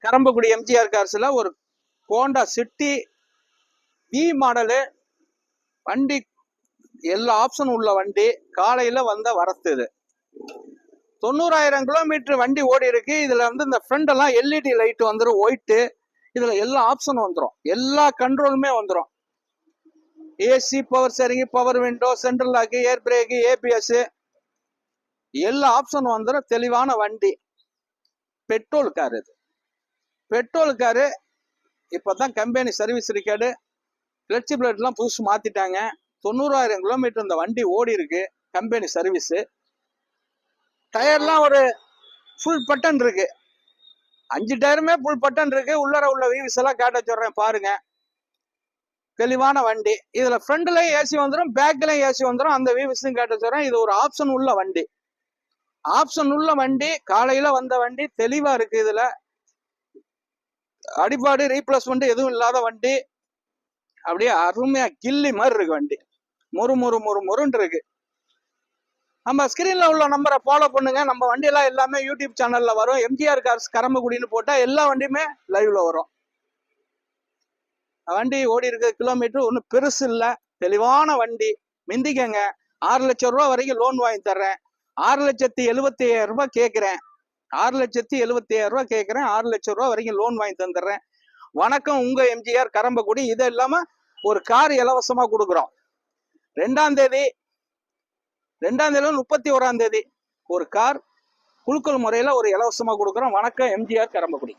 கரம்பக்குடி எம்ஜிஆர் கார்ஸ்ல ஒரு Honda city we model வண்டி, எல்லா ஆப்ஷனும் உள்ள வண்டி. காலையில வந்த வரத்து இது. 90,000 கிலோமீட்டர் வண்டி ஓடி இருக்கு. இதுல வந்து இந்த ஃப்ரண்ட் எல்லாம் எல்இடி லைட் வந்துடும், ஒயிட்டு. இதுல எல்லா ஆப்ஷனும் வந்துடும், எல்லா கண்ட்ரோலுமே வந்துடும். AC, power steering, power window, central lock, air brake, ABS, எல்லா ஆப்ஷனும் வந்துடும். தெளிவான வண்டி. பெட்ரோல் கார் இது. Petrol car. இப்பதான் கம்பெனி சர்வீஸ் ரெக்கார்டு, கிளட்ச் பிளேட்லாம் புதுசு மாத்திட்டாங்க. 90,000 கிலோமீட்டர் இந்த வண்டி ஓடி இருக்கு. Company service. டயர்லாம் ஒரு ஃபுல் பட்டன் இருக்கு. 5 டயருமே ஃபுல் பட்டன் இருக்கு. உள்ளர உள்ள வியூஸ் எல்லாம் காட்ட சொல்றேன் பாருங்க. தெளிவான வண்டி. இதுல ஃப்ரண்ட்லயும் ஏசி வந்துடும், பேக்லயும் ஏசி வந்துடும். அந்த வியூஸும் காட்ட சொல்றேன். இது ஒரு ஆப்ஷன் உள்ள வண்டி. ஆப்ஷன் உள்ள வண்டி. காலையில வந்த வண்டி. தெளிவா இருக்கு. இதுல அடிபாடு ரீப்ளேஸ்மெண்ட் எதுவும் இல்லாத வண்டி. அப்படியே அருமையா கில்லி மாதிரி இருக்கு வண்டி. மொறுன்னு இருக்கு. நம்ம ஸ்கிரீன்ல உள்ள நம்பரை ஃபாலோ பண்ணுங்க. நம்ம வண்டியெல்லாம் எல்லாமே யூடியூப் சேனல்ல வரும். எம்ஜிஆர் கார்ஸ் கரம்பக்குடின்னு போட்டா எல்லா வண்டியுமே லைவ்ல வரும். வண்டி ஓடி இருக்க கிலோமீட்டர் ஒன்றும் பெருசு இல்லை. தெளிவான வண்டி. மிந்திக்கங்க. 6 லட்சம் ரூபா வரைக்கும் லோன் வாங்கி தர்றேன். 6,75,000 ரூபாய் கேட்கிறேன். 6,75,000 ரூபாய் கேட்கிறேன். 6 லட்சம் ரூபாய் வரைக்கும் லோன் வாங்கி தந்துடுறேன். வணக்கம், உங்க எம்ஜிஆர் கரம்பக்குடி. இது இல்லாம ஒரு கார் இலவசமா கொடுக்குறோம். 2ஆம் தேதி 31ஆம் தேதி ஒரு கார் குலுக்கல் முறையில ஒரு இலவசமா கொடுக்குறோம். வணக்கம், எம்ஜிஆர் கரம்பக்குடி.